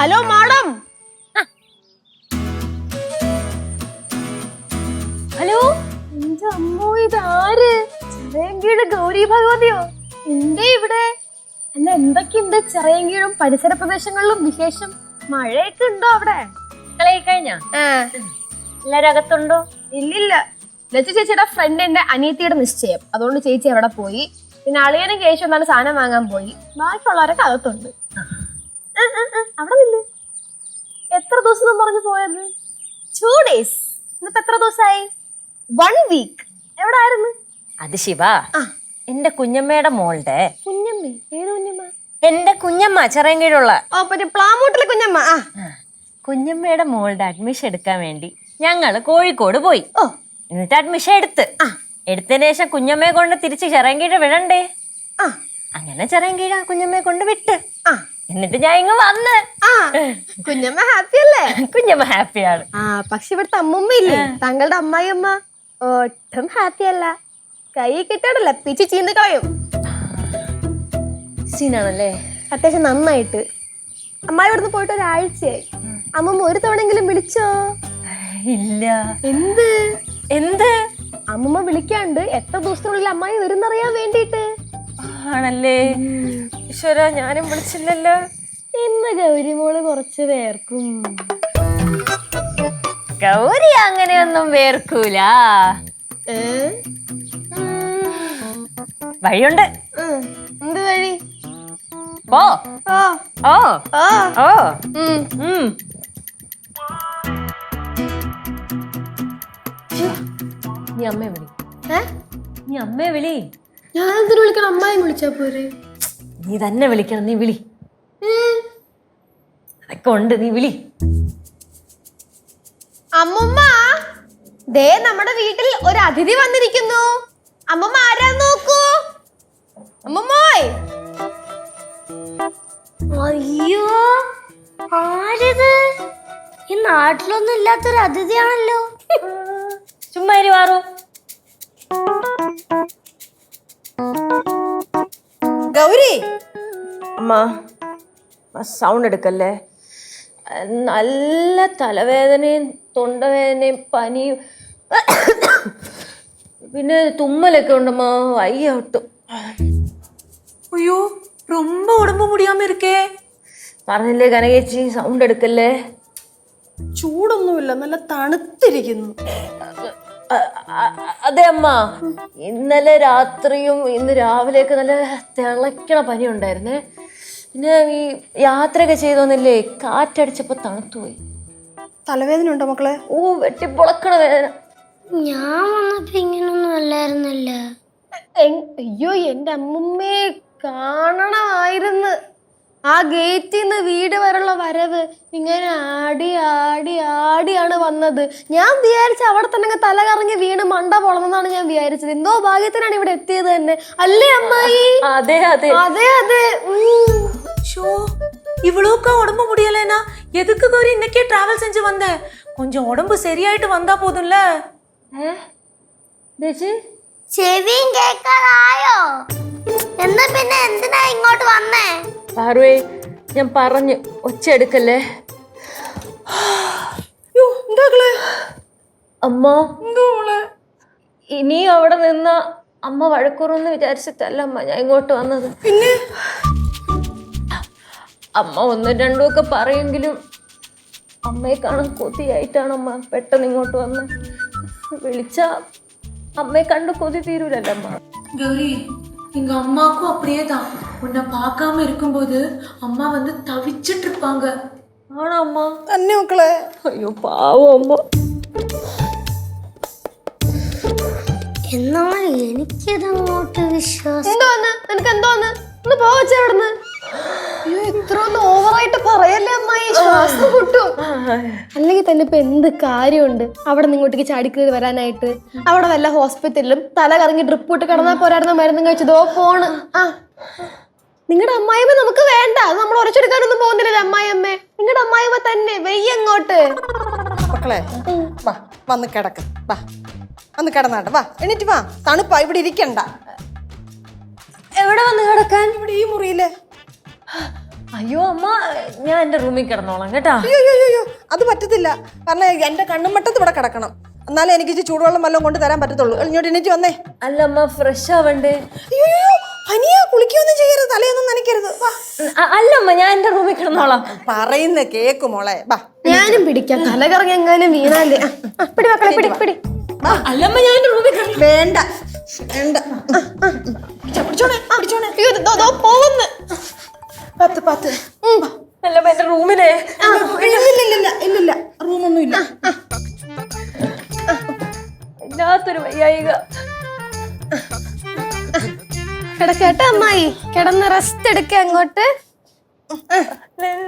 Hello madam. Hello. എന്റെ അമ്മോ, ഇതാര്? ചിറയൻകീഴ് ഗൗരി ഭഗവതിയോ? എന്തേ ഇവിടെ? അല്ല, എന്തൊക്കെയുണ്ട് ചിറയൻകീഴും പരിസര പ്രദേശങ്ങളിലും വിശേഷം? മഴയൊക്കെ ഉണ്ടോ അവിടെ? കഴിഞ്ഞോ? എല്ലാരും അകത്തുണ്ടോ? ഇല്ലില്ല. ലച്ചു ചേച്ചിയുടെ ഫ്രണ്ടിന്റെ അനിയത്തിയുടെ നിശ്ചയം, അതുകൊണ്ട് ചേച്ചി അവിടെ പോയി. പിന്നെ അളിയനും കേശു എന്നാലും സാധനം വാങ്ങാൻ പോയി. ബാക്കിയുള്ളവരൊക്കെ അകത്തുണ്ട്. അവിടെ നില്ല്. എത്ര ദിവസം പറഞ്ഞു പോയത്? 2 days. ഇന്നിപ്പോ എത്ര ദിവസമായി? 1 week. എവിടെ ആയിരുന്നു? അത് ശിവ, എന്റെ കുഞ്ഞമ്മയുടെ മോളുടെ. കുഞ്ഞമ്മ? ഏത് കുഞ്ഞമ്മ? എന്റെ കുഞ്ഞമ്മ ചിറയൻകീഴുള്ള. ഓ, പിന്നെ പ്ലാമൂട്ടിലെ കുഞ്ഞമ്മ. കുഞ്ഞമ്മയുടെ മോളുടെ അഡ്മിഷൻ എടുക്കാൻ വേണ്ടി ഞങ്ങള് കോഴിക്കോട് പോയി. എന്നിട്ട് അഡ്മിഷൻ എടുത്തതിന് ശേഷം കുഞ്ഞമ്മയെ കൊണ്ട് തിരിച്ച് ചിറയൻകീഴ് വിടണ്ടേ? അങ്ങനെ ചിറയൻകീഴ് കുഞ്ഞമ്മയെ കൊണ്ട് വിട്ട്. എന്നിട്ട് ഞാൻ ഇങ്ങ് വന്ന്. കുഞ്ഞമ്മ ഹാപ്പി അല്ലേ? കുഞ്ഞമ്മ ഹാപ്പിയാണ്. പക്ഷെ ഇവിടുത്തെ അമ്മമ്മ ഇല്ലേ, താങ്കളുടെ അമ്മായിയമ്മ, ഒട്ടും ഹാപ്പി അല്ല. കൈ കിട്ടാടല്ല, പിച്ച് ചീന്ത് കളയും. സീനാണല്ലേ? അത്യാവശ്യം നന്നായിട്ട്. അമ്മായി ഇവിടുന്ന് പോയിട്ട് ഒരാഴ്ചയായി. അമ്മമ്മ ഒരു തവണെങ്കിലും വിളിച്ചോ? ഇല്ല. എന്ത് എന്ത്? അമ്മമ്മ വിളിക്കാണ്ട് എത്ര ദിവസത്തിനുള്ളിൽ അമ്മായി വരുന്നറിയാൻ വേണ്ടിട്ട്. ആണല്ലേ? ഈശ്വര, ഞാനും വിളിച്ചില്ലല്ലോ. ഇന്ന് ഗൗരിമോള് കുറച്ച് വേർക്കും. ഗൗരി അങ്ങനെയൊന്നും വേർക്കൂല. വഴിയുണ്ട്. എന്ത് വഴി? ഓ ഓ ഓ ഓ ഓ. നീ അമ്മയെ വിളി. നീ അമ്മയെ വിളി. ഞാൻ എന്തിനു വിളിക്കണം? അമ്മായി വിളിച്ചാ പോരെ? നീ തന്നെ വിളിക്കണം. നീ വിളി. അതൊക്കെ ഉണ്ട്, നീ വിളി. അമ്മുമ്മ, ദേ നമ്മുടെ വീട്ടിൽ ഒരു അതിഥി വന്നിരിക്കുന്നു. അമ്മുമ്മ ആരാന്ന് നോക്കൂ. അമ്മുമ്മോയ്. അയ്യോ, ആരിത്? ഈ നാട്ടിലൊന്നും ഇല്ലാത്തൊരു അതിഥിയാണല്ലോ. ചുമ്മാ മാറൂ. ഗൗരി. അമ്മ, സൗണ്ട് എടുക്കല്ലേ. നല്ല തലവേദനയും തൊണ്ടവേദനയും പനിയും പിന്നെ തുമ്മലൊക്കെ ഉണ്ടമ്മ. വയ്യ ഒട്ടും. അയ്യോ, ரொம்ப உடம்பு முடியாம இருக்கே. പറഞ്ഞില്ലേ കനകേച്ചി, സൗണ്ട് എടുക്കല്ലേ. ചൂടൊന്നുമില്ല, നല്ല തണുത്തിരിക്കുന്നു. അതെ അമ്മ, ഇന്നലെ രാത്രിയും ഇന്ന് രാവിലെയൊക്കെ നല്ല തിളയ്ക്കണ പനി ഉണ്ടായിരുന്നേ. പിന്നെ ഈ യാത്രയൊക്കെ ചെയ്തോന്നില്ലേ, കാറ്റടിച്ചപ്പോ തണുത്തുപോയി. തലവേദന ഉണ്ടോ മക്കളെ? ഓ, വെട്ടിപ്പൊളക്കണ വേദന. ഞാൻ വന്നപ്പോ ഇങ്ങനൊന്നും അല്ലായിരുന്നല്ല. അയ്യോ, എന്റെ അമ്മുമ്മയെ കാണണമായിരുന്നു. ആ ഗേറ്റിൽ നിന്ന് വീട് വരെയുള്ള വരവ് ഇങ്ങനെ ആടി ആടി ആടിയാണ് വന്നത്. ഞാൻ വിചാരിച്ച അവിടെ തന്നെ തല കറങ്ങി വീണ് മണ്ട പൊളന്നാണ് ഞാൻ വിചാരിച്ചത്. എന്തോ ഭാഗ്യത്തിനാണ് ഇവിടെ എത്തിയത് തന്നെ, അല്ലേ അമ്മായി? അതെ അതെ അതെ അതെ. ஷோ, இவ்வளோக்கா உடம்பு முடியலனா எதுக்கு கௌரி இன்னைக்கே டிராவல் செஞ்சு வந்த? கொஞ்சம் உடம்பு சரியாயிட்டு வந்தா போதும்ல. ചെവിയും കേൾക്കാറായോ? എന്നാ പിന്നെ എന്തിനാ ഇങ്ങോട്ട് വന്നേ? പാർവേ, ഞാൻ പറഞ്ഞു, ഒച്ച എടുക്കല്ലേ. അമ്മ, ഇനിയും അവിടെ നിന്ന അമ്മ വഴക്കുറന്ന് വിചാരിച്ചിട്ടല്ല അമ്മ ഞാൻ ഇങ്ങോട്ട് വന്നത്. പിന്നെ അമ്മ 1-2 ഒക്കെ പറയെങ്കിലും അമ്മയെ കാണാൻ കൊതിയായിട്ടാണ് അമ്മ പെട്ടെന്ന് ഇങ്ങോട്ട് വന്നത്. വിളിച്ച അമ്മയെ കണ്ട് കൊതി തീരൂലല്ലോ അമ്മ. கௌரி, எங்க அம்மாக்கும் அப்படியே தான். உன்னை பார்க்காம இருக்கும்போது அம்மா வந்து தவிச்சிட்டு இருப்பாங்க. ആണോ അമ്മ? തന്നെ മക്കളെ. അയ്യോ പാവം അമ്മ. എന്നാൽ എനിക്കിതങ്ങോട്ട് വിശ്വാസം. എന്തോന്ന് നിനക്ക്? എന്തോന്ന്? ഒന്ന് പോവച്ചേ അവിടുന്ന്. അയ്യോ, ഇത്ര ഓവറായിട്ട് പറയല്ലേ അമ്മായി, ശ്വാസം പൊട്ടും. അല്ലെങ്കിൽ തന്നെ ഇപ്പൊ എന്ത് കാര്യമുണ്ട് അവിടെ നിങ്ങോട്ടേക്ക് ചാടിക്കേറി വരാനായിട്ട്? അവിടെ വല്ല ഹോസ്പിറ്റലിലും തല കറങ്ങി ഡ്രിപ്പ് ഇട്ട് കിടന്നാൽ പോരായിരുന്ന മരുന്നും കഴിച്ചതോ പോണ്. നിങ്ങളുടെ അമ്മായിമ്മ നമുക്ക് വേണ്ട, അത് നമ്മൾ ഉറച്ചെടുക്കാനൊന്നും പോകുന്നില്ലല്ലോ അമ്മായിയമ്മേ. നിങ്ങളുടെ അമ്മായിമ്മ തന്നെ വെയ്യങ്ങോട്ട്. മക്കളെ വാ, വന്ന് കിടക്ക്. വാ, വന്ന് കിടന്നാട്ടെ. വാ, എണീറ്റ് വാ. തണുപ്പാ, ഇവിടെ ഇരിക്കണ്ട. എവിടെ വന്ന് കിടക്കാൻ? ഇവിടെ ഈ മുറിയില്. അയ്യോ അമ്മ, ഞാൻ എന്റെ റൂമിൽ കിടന്നോളാം കേട്ടാ. അയ്യോ അത് പറ്റത്തില്ല. കാരണം എന്റെ കണ്ണുമട്ടത്ത് ഇവിടെ കിടക്കണം. എന്നാലേ എനിക്ക് ഇച്ചിരി ചൂടുവെള്ളം വല്ലതും കൊണ്ട് തരാൻ പറ്റത്തുള്ളൂ. ഇങ്ങോട്ട് എണീറ്റ് വന്നേ. അല്ല അമ്മ, ഫ്രഷ് ആവണ്ടേ? അയ്യോ പനിയാ, കുളിക്കൊന്നും ചെയ്യരുത്, തലയൊന്നും നനയ്ക്കരുത്. വാ. അല്ല അമ്മ, ഞാൻ എന്റെ റൂമിൽ കിടന്നോളാം. പറയുന്ന കേക്ക് മോളെ. വാ. ഞാനും പിടിക്കാം, തലകറങ്ങി എങ്ങാനും വീണാലേ. പിടി മക്കളെ, പിടി പിടി. അല്ലമ്മ, ഞാൻ എന്റെ റൂമിൽ കിടന്നു. വേണ്ട വേണ്ട. പിടിച്ചോണേ പിടിച്ചോണേ. അയ്യോ ദോ പോവുന്ന്. പത്ത് പത്ത്. അല്ലമ്മ, എന്റെ റൂമിലെ ഇല്ലില്ല റൂമൊന്നും ഇല്ല. ഇല്ലാത്തൊരു വയ്യായിക. കിടക്കട്ടെ അമ്മായി, കിടന്ന് റെസ്റ്റ് എടുക്ക അങ്ങോട്ട്.